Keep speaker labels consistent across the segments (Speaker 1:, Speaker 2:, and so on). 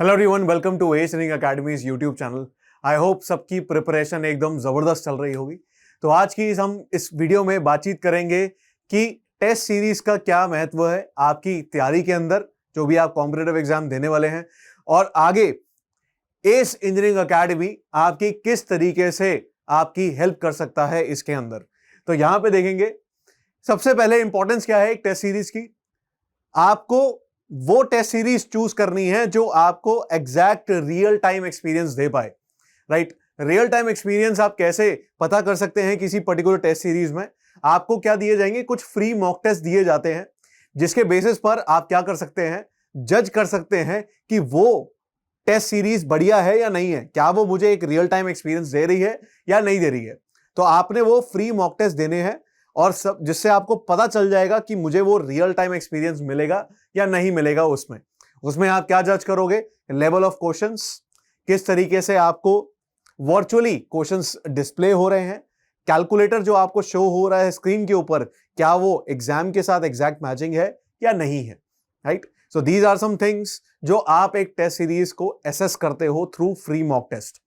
Speaker 1: Hello everyone, welcome to S running academy's YouTube channel. I hope सबकी preparation एकदम जबरदस्त चल रही होगी। तो आज की हम इस वीडियो में बातचीत करेंगे कि टेस्ट सीरीज का क्या महत्व है आपकी तैयारी के अंदर, जो भी आप कॉम्पिटिटिव एग्जाम देने वाले हैं, और आगे एस इंजीनियरिंग अकेडमी आपकी किस तरीके से आपकी हेल्प कर सकता है इसके अंदर। तो यहां पे देखेंगे सबसे पहले इंपॉर्टेंस क्या है एक टेस्ट सीरीज की। आपको वो टेस्ट सीरीज चूज करनी है जो आपको एग्जैक्ट रियल टाइम एक्सपीरियंस दे पाए। राइट, रियल टाइम एक्सपीरियंस आप कैसे पता कर सकते हैं किसी पर्टिकुलर टेस्ट सीरीज में? आपको क्या दिए जाएंगे? कुछ फ्री मॉक टेस्ट दिए जाते हैं, जिसके बेसिस पर आप क्या कर सकते हैं, जज कर सकते हैं कि वो टेस्ट सीरीज बढ़िया है या नहीं है, क्या वो मुझे एक रियल टाइम एक्सपीरियंस दे रही है या नहीं दे रही है। तो आपने वो फ्री मॉक टेस्ट देने हैं, और सब जिससे आपको पता चल जाएगा कि मुझे वो रियल टाइम एक्सपीरियंस मिलेगा या नहीं मिलेगा। उसमें आप क्या जज करोगे? लेवल ऑफ क्वेश्चंस, किस तरीके से आपको वर्चुअली क्वेश्चंस डिस्प्ले हो रहे हैं, कैलकुलेटर जो आपको शो हो रहा है स्क्रीन के ऊपर, क्या वो एग्जाम के साथ एग्जैक्ट मैचिंग है या नहीं है। Right, so these are some things जो आप एक टेस्ट सीरीज को एसेस करते हो थ्रू फ्री मॉक टेस्ट।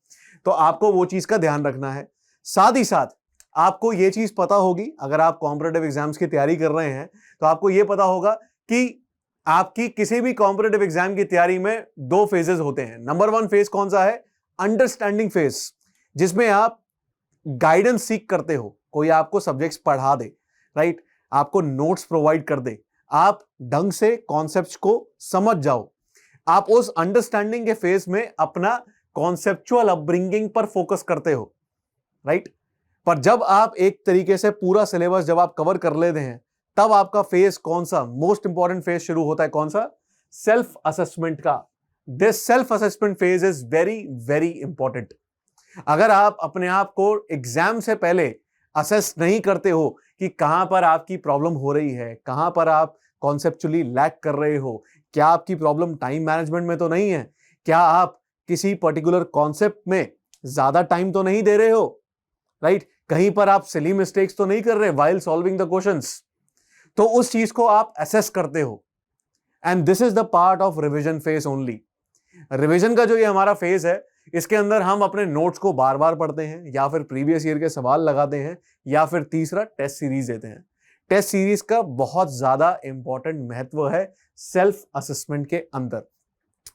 Speaker 1: तो आपको वो चीज का ध्यान रखना है। साथ ही साथ आपको यह चीज पता होगी, अगर आप कॉम्पिटिटिव एग्जाम्स की तैयारी कर रहे हैं तो आपको यह पता होगा कि आपकी किसी भी कॉम्पिटिटिव एग्जाम की तैयारी में दो फेजेस होते हैं। नंबर वन फेज कौन सा है? अंडरस्टैंडिंग फेज, जिसमें आप गाइडेंस सीख करते हो, कोई आपको सब्जेक्ट्स पढ़ा दे, राइट, आपको नोट्स प्रोवाइड कर दे, आप ढंग से कॉन्सेप्ट्स को समझ जाओ। आप उस अंडरस्टैंडिंग के फेज में अपना कॉन्सेप्चुअल अपब्रिंगिंग पर फोकस करते हो, राइट। पर जब आप एक तरीके से पूरा सिलेबस जब आप कवर कर लेते हैं, तब आपका फेज कौन सा? मोस्ट इंपॉर्टेंट फेज शुरू होता है। कौन सा? सेल्फ असेसमेंट का। This self assessment phase is very very important. अगर आप अपने आप को एग्जाम से पहले असेस नहीं करते हो कि कहां पर आपकी प्रॉब्लम हो रही है, कहां पर आप कॉन्सेप्चुअली लैक कर रहे हो, क्या आपकी प्रॉब्लम टाइम मैनेजमेंट में तो नहीं है, क्या आप किसी पर्टिकुलर कॉन्सेप्ट में ज्यादा टाइम तो नहीं दे रहे हो, राइट, कहीं पर आप सिली मिस्टेक्स तो नहीं कर रहे व्हाइल सॉल्विंग द क्वेश्चंस, तो उस चीज को आप असेस करते हो। And this is the part of revision phase only. Revision का जो ये हमारा फेज है, इसके अंदर हम अपने नोट्स को बार बार पढ़ते हैं, या फिर प्रीवियस ईयर के सवाल लगाते हैं, या फिर तीसरा टेस्ट सीरीज देते हैं। टेस्ट सीरीज का बहुत ज्यादा इंपॉर्टेंट महत्व है सेल्फ असेसमेंट के अंदर।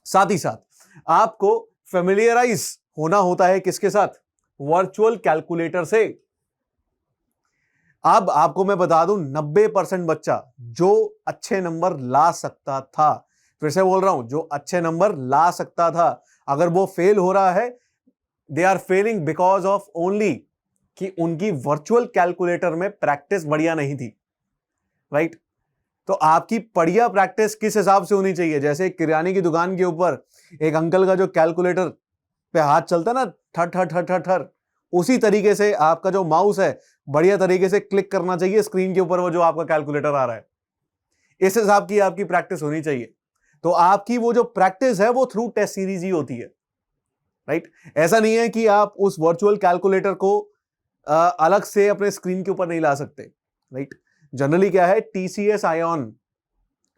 Speaker 1: साथ ही साथ आपको फेमिलियराइज होना होता है किसके साथ? वर्चुअल कैलकुलेटर से। अब आपको मैं बता दूं, 90% बच्चा जो अच्छे नंबर ला सकता था, फिर से बोल रहा हूं, जो अच्छे नंबर ला सकता था, अगर वो फेल हो रहा है, they are failing because of only कि उनकी वर्चुअल कैलकुलेटर में प्रैक्टिस बढ़िया नहीं थी। राइट, तो आपकी बढ़िया प्रैक्टिस किस हिसाब से होनी चाहिए? जैसे किराने की दुकान के ऊपर एक अंकल का जो कैलकुलेटर पे हाथ चलता है ना, ठर ठर ठर ठर ठर, उसी तरीके से आपका जो माउस है बढ़िया तरीके से क्लिक करना चाहिए स्क्रीन के ऊपर, वो जो आपका कैलकुलेटर आ रहा है, इस हिसाब की आपकी प्रैक्टिस होनी चाहिए। तो आपकी वो जो प्रैक्टिस है वो थ्रू टेस्ट सीरीज ही होती है। राइट, ऐसा नहीं है कि आप उस वर्चुअल कैलकुलेटर को अलग से अपने स्क्रीन के ऊपर नहीं ला सकते। राइट, जनरली क्या है, टीसीएस आयोन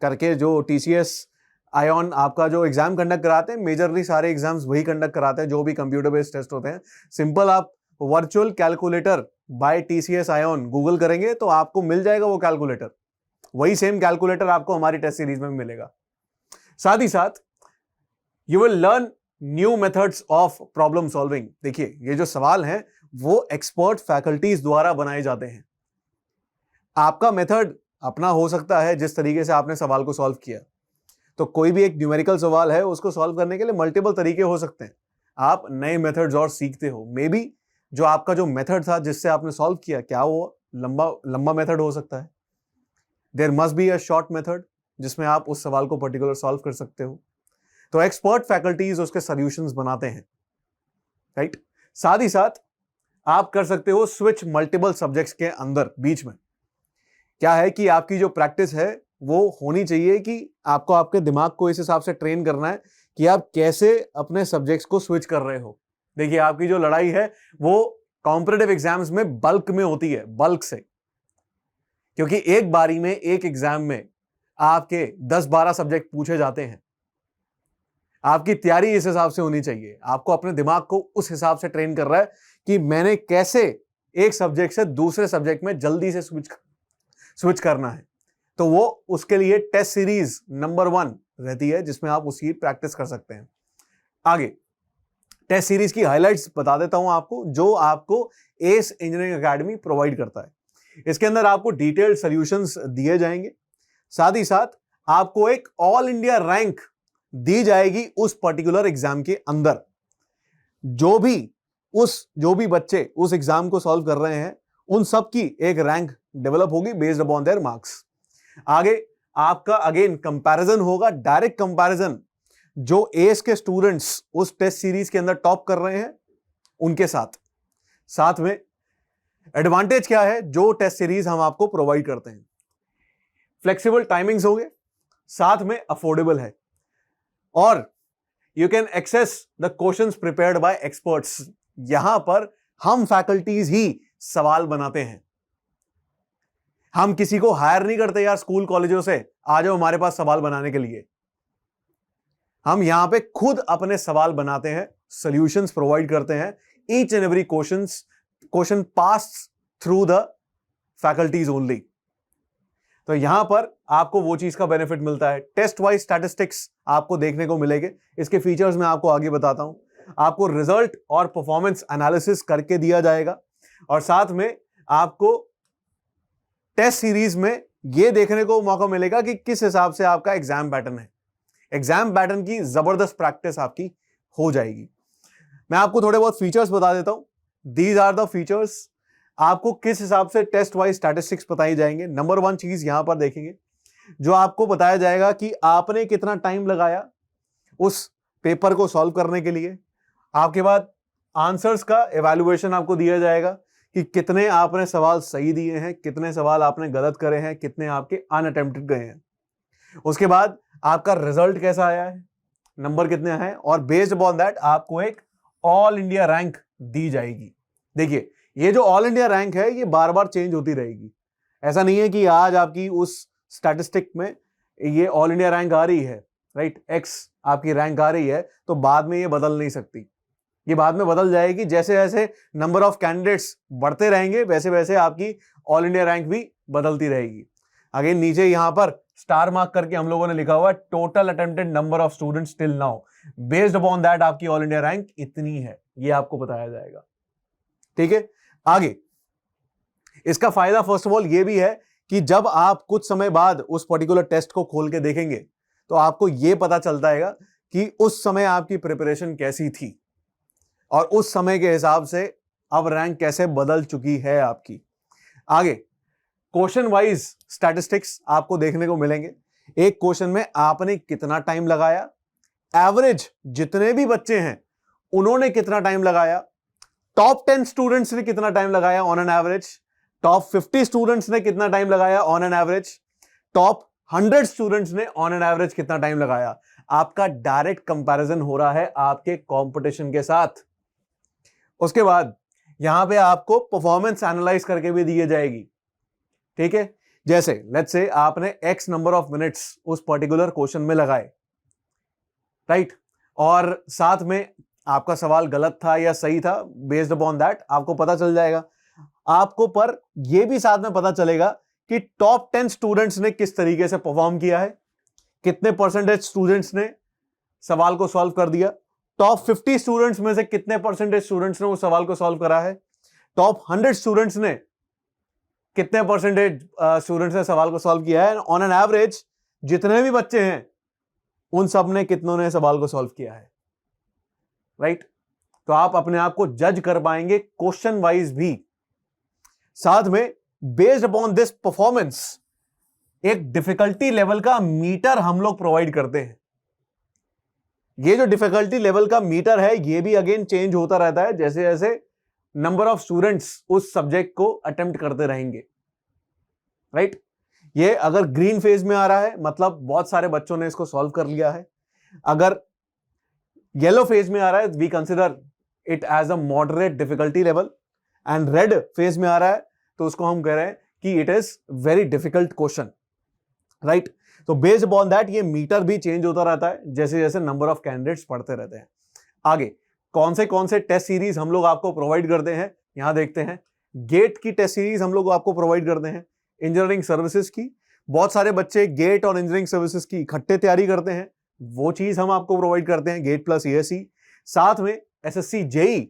Speaker 1: करके, जो टीसीएस आयोन आपका जो एग्जाम कंडक्ट कराते हैं, मेजरली सारे एग्जाम्स वही कंडक्ट कराते हैं जो भी कंप्यूटर बेस्ड टेस्ट होते हैं। सिंपल आप virtual calculator by TCS iON Google करेंगे तो आपको मिल जाएगा वो कैलकुलेटर। वही सेम कैलकुलेटर आपको हमारी टेस्ट सीरीज में मिलेगा। साथ ही साथ you will learn new methods of problem solving. देखिए, ये जो सवाल हैं वो एक्सपर्ट फैकल्टीज द्वारा बनाए जाते हैं। आपका मेथड अपना हो सकता है, जिस तरीके से आपने सवाल को सॉल्व किया, तो कोई भी एक न्यूमेरिकल सवाल है, उसको सॉल्व करने के लिए मल्टीपल तरीके हो सकते हैं। आप नए मेथड्स और सीखते हो। मे बी जो आपका जो मेथड था जिससे आपने सॉल्व किया, क्या वो लंबा मेथड हो सकता है। There must be a short method जिसमें आप उस सवाल को पर्टिकुलर सॉल्व कर सकते हो। तो एक्सपर्ट फैकल्टीज उसके सॉल्यूशंस बनाते हैं। राइट, साथ ही साथ आप कर सकते हो स्विच मल्टीपल सब्जेक्ट्स के अंदर बीच में। क्या है कि आपकी जो प्रैक्टिस है वो होनी चाहिए कि आपको आपके दिमाग को इस हिसाब से ट्रेन करना है कि आप कैसे अपने सब्जेक्ट्स को स्विच कर रहे हो। देखिए, आपकी जो लड़ाई है वो कॉम्पिटिटिव एग्जाम्स में बल्क में होती है, बल्क से, क्योंकि एक बारी में एक एग्जाम में आपके 10-12 सब्जेक्ट पूछे जाते हैं। आपकी तैयारी इस हिसाब से होनी चाहिए। आपको अपने दिमाग को उस हिसाब से ट्रेन कर रहा है कि मैंने कैसे एक सब्जेक्ट से दूसरे सब्जेक्ट में जल्दी से स्विच करना है। तो वो उसके लिए टेस्ट सीरीज नंबर 1 रहती है, जिसमें आप उसकी प्रैक्टिस कर सकते हैं। आगे टेस्ट सीरीज की हाइलाइट्स बता देता हूं आपको, जो आपको एस इंजीनियरिंग एकेडमी प्रोवाइड करता है। इसके अंदर आपको डिटेल्ड सॉल्यूशंस दिए जाएंगे, साथ ही साथ आपको एक ऑल इंडिया रैंक दी जाएगी उस पर्टिकुलर एग्जाम के अंदर। जो भी बच्चे उस एग्जाम को सॉल्व कर रहे हैं, उन सब की एक रैंक डेवलप होगी बेस्ड अपॉन देयर मार्क्स। आगे आपका अगेन कंपैरिजन होगा, डायरेक्ट कंपैरिजन, जो एस के स्टूडेंट्स उस टेस्ट सीरीज के अंदर टॉप कर रहे हैं उनके साथ में एडवांटेज क्या है, जो टेस्ट सीरीज हम आपको प्रोवाइड करते हैं, फ्लेक्सिबल टाइमिंग्स होंगे, साथ में अफोर्डेबल है, और you can access the questions prepared by experts. यहां पर हम फैकल्टीज ही सवाल बनाते हैं, हम किसी को हायर नहीं करते यार स्कूल कॉलेजों से, आ जाओ हमारे पास सवाल बनाने के लिए। हम यहां पे खुद अपने सवाल बनाते हैं, सॉल्यूशंस प्रोवाइड करते हैं। Each and every question pass through the faculties only. तो यहां पर आपको वो चीज का बेनिफिट मिलता है। टेस्ट वाइज स्टैटिस्टिक्स आपको देखने को मिलेंगे, इसके फीचर्स मैं आपको आगे बताता हूं। आपको रिजल्ट और परफॉर्मेंस एनालिसिस करके दिया जाएगा, और साथ में आपको टेस्ट सीरीज में यह देखने को मौका मिलेगा कि किस हिसाब से आपका एग्जाम पैटर्न है। एग्जाम पैटर्न की जबरदस्त प्रैक्टिस आपकी हो जाएगी। मैं आपको थोड़े बहुत फीचर्स बता देता हूं। These are the features. आपको किस हिसाब से टेस्ट वाइज स्टैटिस्टिक्स बताई जाएंगे। नंबर 1 चीज यहां पर देखेंगे, जो आपको बताया जाएगा कि आपने कितना टाइम लगाया उस पेपर को सॉल्व करने के लिए। आपके बाद आंसर्स का एवैल्यूएशन आपको दिया जाएगा कि कितने आपने सवाल सही दिए हैं, कितने सवाल आपने गलत करे हैं, कितने आपके अनअटेम्प्टेड गए हैं। उसके बाद आपका रिजल्ट कैसा आया है, नंबर कितने आए हैं, और बेस्ड अपॉन दैट आपको एक ऑल इंडिया रैंक दी जाएगी। देखिए, ये जो ऑल इंडिया रैंक है ये बार बार चेंज होती रहेगी। ऐसा नहीं है कि आज आपकी उस स्टैटिस्टिक में ये ऑल इंडिया रैंक आ रही है, राइट, एक्स आपकी रैंक आ रही है, तो बाद में ये बदल नहीं सकती। ये बाद में बदल जाएगी, जैसे जैसे नंबर ऑफ कैंडिडेट्स बढ़ते रहेंगे वैसे वैसे आपकी ऑल इंडिया रैंक भी बदलती रहेगी। अगेन नीचे यहां पर स्टार मार्क करके हम लोगों ने लिखा हुआ है total attempted number of students till now, based upon that आपकी ऑल इंडिया रैंक इतनी है, ये आपको बताया जाएगा। ठीक है, आगे इसका फायदा फर्स्ट ऑफ ऑल ये भी है कि जब आप कुछ समय बाद उस पर्टिकुलर टेस्ट को खोल के देखेंगे तो आपको यह पता चलता है कि उस समय आपकी प्रिपरेशन कैसी थी, और उस समय के हिसाब से अब रैंक कैसे बदल चुकी है आपकी। आगे क्वेश्चन वाइज स्टैटिस्टिक्स आपको देखने को मिलेंगे। एक क्वेश्चन में आपने कितना टाइम लगाया, एवरेज जितने भी बच्चे हैं उन्होंने कितना टाइम लगाया, टॉप 10 स्टूडेंट्स ने कितना टाइम लगाया on an average, top 50 students ने कितना टाइम लगाया on an average, top 100 students ने ऑन एन एवरेज कितना टाइम लगाया। आपका डायरेक्ट कंपैरिजन हो रहा है आपके कंपटीशन के साथ। उसके बाद यहां पे आपको परफॉर्मेंस एनालाइज करके भी दी जाएगी। ठीक है, जैसे लेट्स से आपने x नंबर ऑफ मिनट्स उस पर्टिकुलर क्वेश्चन में लगाए, राइट, और साथ में आपका सवाल गलत था या सही था, बेस्ड अपॉन दैट आपको पता चल जाएगा। आपको पर यह भी साथ में पता चलेगा कि टॉप 10 स्टूडेंट्स ने किस तरीके से परफॉर्म किया है, कितने परसेंटेज स्टूडेंट्स ने सवाल को सॉल्व कर दिया, टॉप 50 स्टूडेंट्स में से कितने परसेंटेज स्टूडेंट्स ने उस सवाल को सॉल्व करा है, टॉप 100 स्टूडेंट्स ने कितने परसेंटेज स्टूडेंट्स ने सवाल को सॉल्व किया है, ऑन एन एवरेज जितने भी बच्चे हैं उन सब ने कितनों ने सवाल को सॉल्व किया है, राइट। तो आप अपने आप को जज कर पाएंगे क्वेश्चन वाइज भी। साथ में बेस्ड अपॉन दिस परफॉर्मेंस एक डिफिकल्टी लेवल का मीटर हम लोग प्रोवाइड करते हैं। ये जो डिफिकल्टी लेवल का मीटर है ये भी अगेन चेंज होता रहता है जैसे जैसे नंबर ऑफ स्टूडेंट्स उस सब्जेक्ट को अटेम्प्ट करते रहेंगे, राइट। ये अगर ग्रीन फेज में आ रहा है मतलब बहुत सारे बच्चों ने इसको सॉल्व कर लिया है, अगर येलो फेज में आ रहा है we consider it as a moderate difficulty level, and red phase में आ रहा है तो उसको हम कह रहे हैं कि it is very difficult question, right. तो बेस्ड अपॉन दैट ये मीटर भी चेंज होता रहता है जैसे जैसे नंबर ऑफ कैंडिडेट्स पढ़ते रहते हैं। आगे कौन से टेस्ट सीरीज हम लोग आपको प्रोवाइड करते हैं, यहां देखते हैं। गेट की टेस्ट सीरीज हम लोग आपको प्रोवाइड करते हैं। इंजीनियरिंग सर्विसेज की बहुत सारे बच्चे गेट और इंजीनियरिंग सर्विसेज की इकट्ठे तैयारी करते हैं, वो चीज हम आपको प्रोवाइड करते हैं, गेट प्लस ईएससी। साथ में एसएससी जेई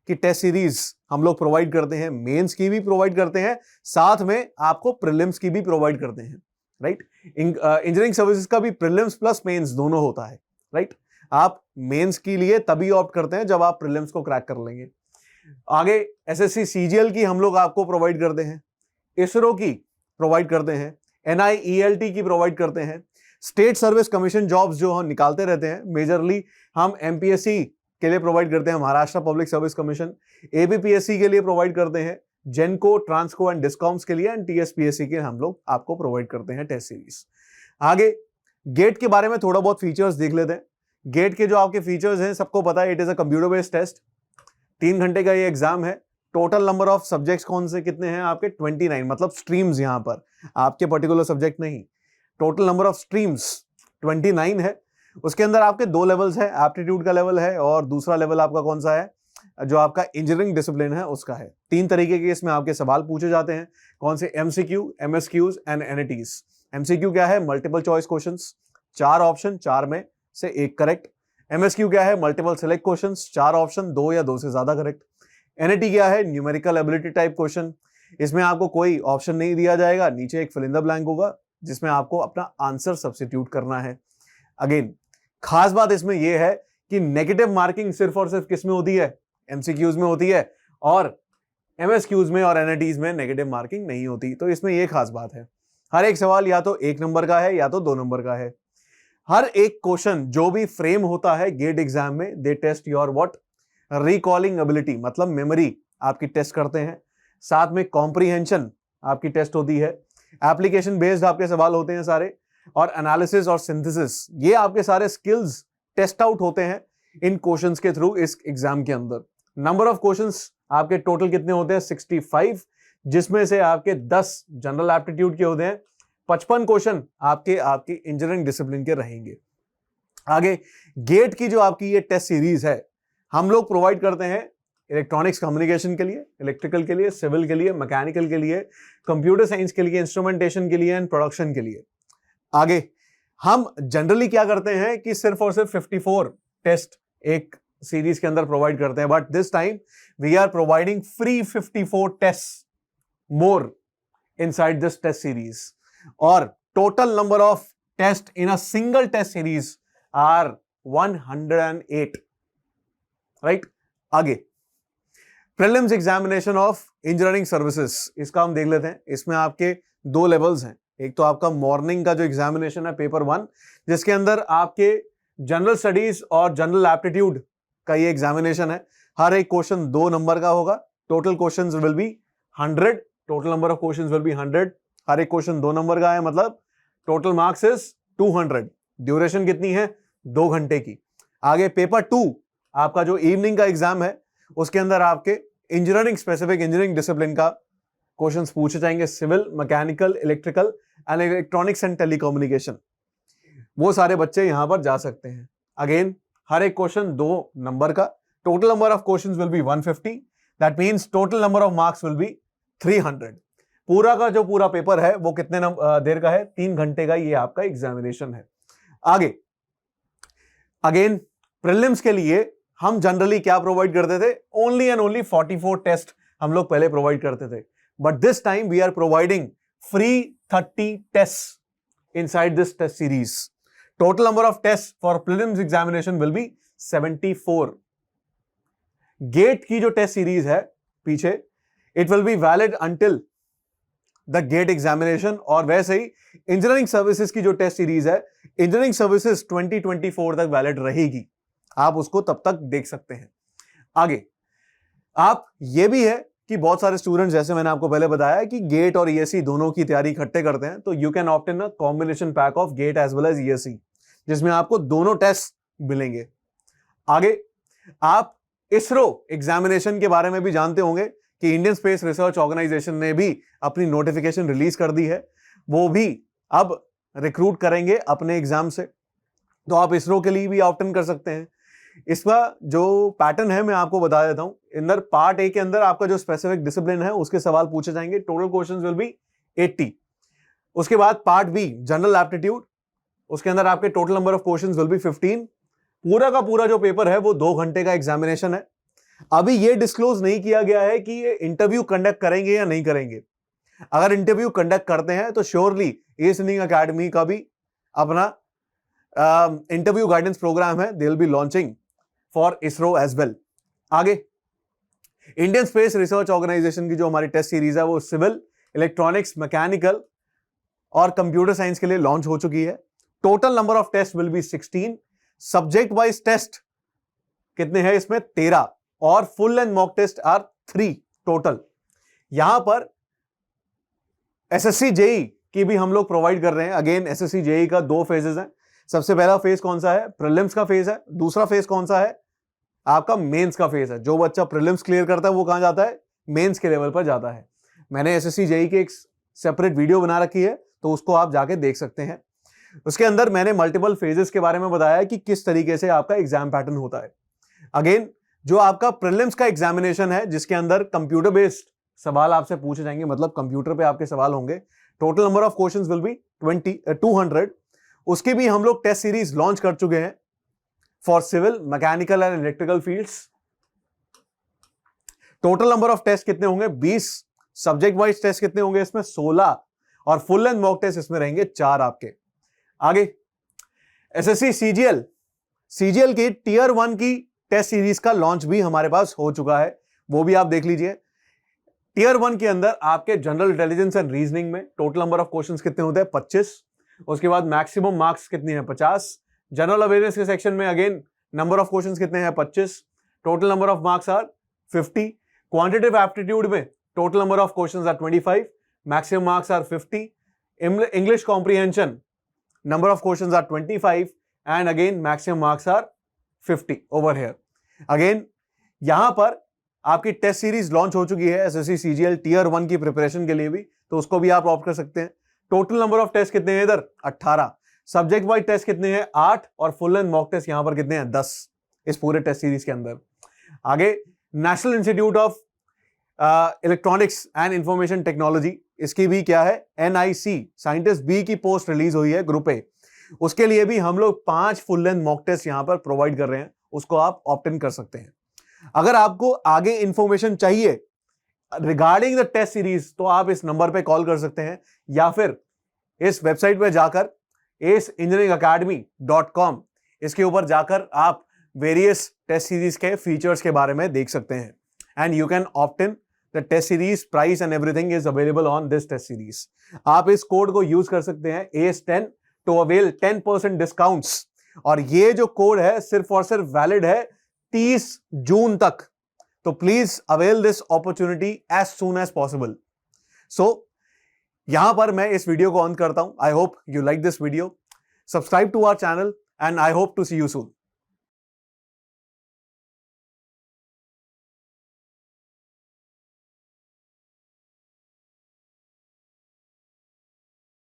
Speaker 1: की टेस्ट सीरीज हम लोग प्रोवाइड करते हैं, मेंस की भी प्रोवाइड करते हैं, साथ में आपको प्रीलिम्स की भी प्रोवाइड करते हैं, राइट। इंजीनियरिंग सर्विसेज का भी प्रीलिम्स प्लस मेंस दोनों होता है, राइट। आप मेंस के लिए तभी ऑप्ट करते हैं जब आप प्रीलिम्स को क्रैक कर लेंगे। आगे एसएससी सीजीएल की हम लोग आपको प्रोवाइड करते हैं, इसरो की प्रोवाइड करते हैं, एनआईईएलटी की प्रोवाइड करते हैं, स्टेट सर्विस कमीशन जॉब्स जो हम निकालते रहते हैं मेजरली हम एमपीएससी के लिए प्रोवाइड करते हैं, महाराष्ट्र पब्लिक सर्विस कमीशन, एबीपीएससी के लिए प्रोवाइड करते हैं, जेनको, ट्रांसको एंड डिस्कॉम्स के लिए, एंड टीएसपीएससी के हम लोग आपको प्रोवाइड करते हैं टेस्ट सीरीज। आगे गेट के बारे में थोड़ा बहुत फीचर्स देख लेते हैं। गेट के जो आपके फीचर्स हैं सबको पता है, it is a computer based test, 3 घंटे का ये एग्जाम है। टोटल नंबर ऑफ सब्जेक्ट्स कौन से कितने हैं आपके 29, मतलब स्ट्रीम्स, यहां पर आपके पर्टिकुलर सब्जेक्ट नहीं, टोटल नंबर ऑफ स्ट्रीम्स 29 है। उसके अंदर आपके 2 लेवल्स है, एप्टीट्यूड का लेवल है और दूसरा लेवल आपका कौन सा है, जो आपका इंजीनियरिंग डिसिप्लिन है उसका है। 3 तरीके के इसमें आपके सवाल पूछे जाते हैं, कौन से, एमसीक्यू, एमएसक्यूज एंड एनईटीज। एमसीक्यू क्या है, मल्टीपल चॉइस क्वेश्चंस, 4 ऑप्शन, 4 में से 1 करेक्ट। एमएसक्यू क्या है, मल्टीपल सेलेक्ट क्वेश्चंस, 4 ऑप्शन, 2 या 2 से ज्यादा करेक्ट। एनईटी क्या है, न्यूमेरिकल एबिलिटी टाइप क्वेश्चन, इसमें आपको कोई ऑप्शन नहीं दिया जाएगा, नीचे एक फिल इन द ब्लैंक होगा जिसमें आपको अपना आंसर सब्स्टिट्यूट करना है। अगेन खास बात इसमें यह है कि नेगेटिव मार्किंग सिर्फ और सिर्फ किस में होती है, एमसीक्यूज में होती है, और एमएसक्यूज में और एनईटीज में नेगेटिव मार्किंग नहीं होती। तो इसमें यह खास बात है, हर एक सवाल या तो 1 नंबर का है या तो 2 नंबर का है। हर एक क्वेश्चन जो भी फ्रेम होता है गेट एग्जाम में, they test your what, recalling ability, मतलब मेमोरी आपकी टेस्ट करते हैं, साथ में कॉम्प्रीहेंशन आपकी टेस्ट होती है, एप्लीकेशन बेस्ड आपके सवाल होते हैं सारे, और एनालिसिस और सिंथेसिस, ये आपके सारे स्किल्स टेस्ट आउट होते हैं इन क्वेश्चंस के थ्रू इस एग्जाम के अंदर। नंबर ऑफ क्वेश्चंस आपके टोटल कितने होते हैं, 65, जिसमें से आपके 10 जनरल एप्टीट्यूड के होते हैं, 55 क्वेश्चन आपके इंजीनियरिंग डिसिप्लिन के रहेंगे। आगे गेट की जो आपकी ये टेस्ट सीरीज है हम लोग प्रोवाइड करते हैं इलेक्ट्रॉनिक्स कम्युनिकेशन के लिए, इलेक्ट्रिकल के लिए, सिविल के लिए, मैकेनिकल के लिए, कंप्यूटर साइंस के लिए, इंस्ट्रूमेंटेशन के लिए एंड प्रोडक्शन के लिए। आगे हम जनरली क्या करते हैं कि सिर्फ और सिर्फ 54 टेस्ट एक सीरीज के अंदर प्रोवाइड करते हैं, but this time we are providing free 54 test more inside this test series, और total number of test in a single test series are 108, right. आगे prelims examination of engineering services, इसका हम देख लेते हैं। इसमें आपके 2 लेवल्स हैं, एक तो आपका मॉर्निंग का जो एग्जामिनेशन है पेपर 1, जिसके अंदर आपके जनरल स्टडीज और जनरल एप्टीट्यूड का ये एग्जामिनेशन है। हर एक क्वेश्चन 2 नंबर का होगा, total questions will be 100, total number of questions will be 100, हर एक क्वेश्चन 2 नंबर का है, मतलब टोटल मार्क्स इज 200। ड्यूरेशन कितनी है, 2 घंटे की। आगे पेपर 2 आपका जो इवनिंग का एग्जाम है, उसके अंदर आपके इंजीनियरिंग स्पेसिफिक इंजीनियरिंग डिसिप्लिन का क्वेश्चंस पूछे जाएंगे, civil, mechanical, electrical and electronics and telecommunication, वो सारे बच्चे यहां पर जा सकते हैं। अगेन हर एक क्वेश्चन 2 नंबर का, total number of questions will be 150, that means total number of marks will be 300। पूरा का जो पूरा पेपर है वो कितने देर का है, 3 घंटे का ये आपका एग्जामिनेशन है। आगे अगेन प्रीलिम्स के लिए हम जनरली क्या प्रोवाइड करते थे, ओनली एंड ओनली 44 टेस्ट हम लोग पहले प्रोवाइड करते थे, but this time we are providing free 30 test inside this test series. Total number of test for prelims examination will be 74। GATE की जो टेस्ट सीरीज है पीछे, it will be valid until the GATE examination, और वैसे ही engineering services की जो test series है, इंजीनियरिंग सर्विसेज 2024 तक वैलिड रहेगी, आप उसको तब तक देख सकते हैं। आगे आप ये भी है कि बहुत सारे स्टूडेंट्स, जैसे मैंने आपको पहले बताया कि गेट और ईएससी दोनों की तैयारी इकट्ठे करते हैं, तो you can opt in a combination pack of GATE as well as ESC, जिसमें आपको दोनों टेस्ट मिलेंगे। आगे आप इसरो एग्जामिनेशन के बारे में भी जानते होंगे कि इंडियन स्पेस रिसर्च ऑर्गेनाइजेशन ने भी अपनी नोटिफिकेशन रिलीज कर दी है, वो भी अब रिक्रूट करेंगे अपने एग्जाम से, तो आप इसरो के लिए भी ऑप्ट कर सकते हैं। इसका जो पैटर्न है मैं आपको बता देता हूं। अंदर पार्ट ए के अंदर आपका जो स्पेसिफिक डिसिप्लिन है उसके सवाल पूछे जाएंगे, टोटल क्वेश्चंस विल बी 80। उसके बाद पार्ट बी जनरल एप्टीट्यूड, उसके अंदर आपके total number of questions will be 15। पूरा का पूरा जो पेपर है वो 2 घंटे का एग्जामिनेशन है। अभी ये डिस्क्लोज नहीं किया गया है कि ये इंटरव्यू कंडक्ट करेंगे या नहीं करेंगे। अगर इंटरव्यू कंडक्ट करते हैं तो श्योरली एस लिंग एकेडमी का भी अपना इंटरव्यू गाइडेंस प्रोग्राम है, they will be launching for ISRO as well. आगे इंडियन स्पेस रिसर्च ऑर्गेनाइजेशन की जो हमारी टेस्ट सीरीज है वो सिविल, इलेक्ट्रॉनिक्स, मैकेनिकल और कंप्यूटर साइंस के लिए लॉन्च हो चुकी है। Total number of test will be 16। Subject wise test कितने हैं इसमें? 13 और full end mock test are 3 total. यहां पर एसएससी जेई की भी हम लोग प्रोवाइड कर रहे हैं। अगेन एसएससी जेई का 2 फेजेस हैं। सबसे पहला फेज कौन सा है? प्रीलिम्स का फेज है। दूसरा फेज कौन सा है? आपका मेंस का फेज है। जो बच्चा प्रीलिम्स क्लियर करता है वो कहां जाता है? मेंस के लेवल पर जाता है। मैंने एसएससी जेई की एक सेपरेट वीडियो बना रखी है, तो उसको आप जाके देख सकते हैं। उसके अंदर मैंने मल्टीपल फेजेस के बारे में बताया कि किस तरीके से आपका एग्जाम पैटर्न होता है। अगेन जो आपका प्रीलिम्स का एग्जामिनेशन है जिसके अंदर कंप्यूटर बेस्ड सवाल आपसे पूछे जाएंगे, मतलब कंप्यूटर पे आपके सवाल होंगे। Total number of questions will be 200। उसकी भी हम लोग टेस्ट सीरीज लॉन्च कर चुके हैं for civil, mechanical and electrical fields. Total number of test कितने होंगे? 20। सब्जेक्ट वाइज टेस्ट कितने होंगे इसमें? 16 और फुल एंड मॉक टेस्ट इसमें रहेंगे 4 आपके। आगे एसएससी सीजीएल की टियर 1 की टेस्ट सीरीज का लॉन्च भी हमारे पास हो चुका है, वो भी आप देख लीजिए। टियर 1 के अंदर आपके जनरल इंटेलिजेंस एंड रीजनिंग में टोटल नंबर ऑफ क्वेश्चंस कितने होते हैं? 25। उसके बाद मैक्सिमम मार्क्स कितने हैं? 50। जनरल अवेयरनेस के सेक्शन में अगेन नंबर ऑफ क्वेश्चंस कितने हैं? 25। Total number of marks are 50। Quantitative aptitude में total number of questions are 25, maximum marks are 50। English comprehension number of questions are 25 and again maximum marks are 50 over here. Again यहां पर आपकी test series launch हो चुकी है SSC CGL tier 1 की preparation के लिए भी, तो उसको भी आप ऑप्ट कर सकते हैं। टोटल नंबर ऑफ टेस्ट कितने हैं इधर? 18। सब्जेक्ट वाइज टेस्ट कितने हैं? 8 और फुल एंड मॉक टेस्ट यहां पर कितने हैं? 10 इस पूरे टेस्ट सीरीज के अंदर। आगे national institute of electronics and information technology, इसकी भी क्या है? एनआईसी साइंटिस्ट बी की पोस्ट रिलीज हुई है ग्रुप ए। उसके लिए भी हम लोग 5 फुल लेंथ मॉक टेस्ट यहां पर प्रोवाइड कर रहे हैं, उसको आप ऑप्ट इन कर सकते हैं। अगर आपको आगे इंफॉर्मेशन चाहिए रिगार्डिंग द टेस्ट सीरीज तो आप इस नंबर पे कॉल कर सकते हैं, या फिर इस वेबसाइट पे जाकर ace-engineeringacademy.com इसके ऊपर जाकर आप वेरियस टेस्ट सीरीज के फीचर्स के बारे में देख सकते हैं। And you can opt in the test series, price and everything is available on this test series. आप इस कोड को यूज कर सकते हैं ACE10 टू अवेल 10% डिस्काउंट्स, और ये जो कोड है सिर्फ और सिर्फ वैलिड है 30 जून तक। तो please avail this opportunity as soon as possible. So यहां पर मैं इस वीडियो को ऑन करता हूं। I hope you like this video. Subscribe to our channel and I hope to see you soon.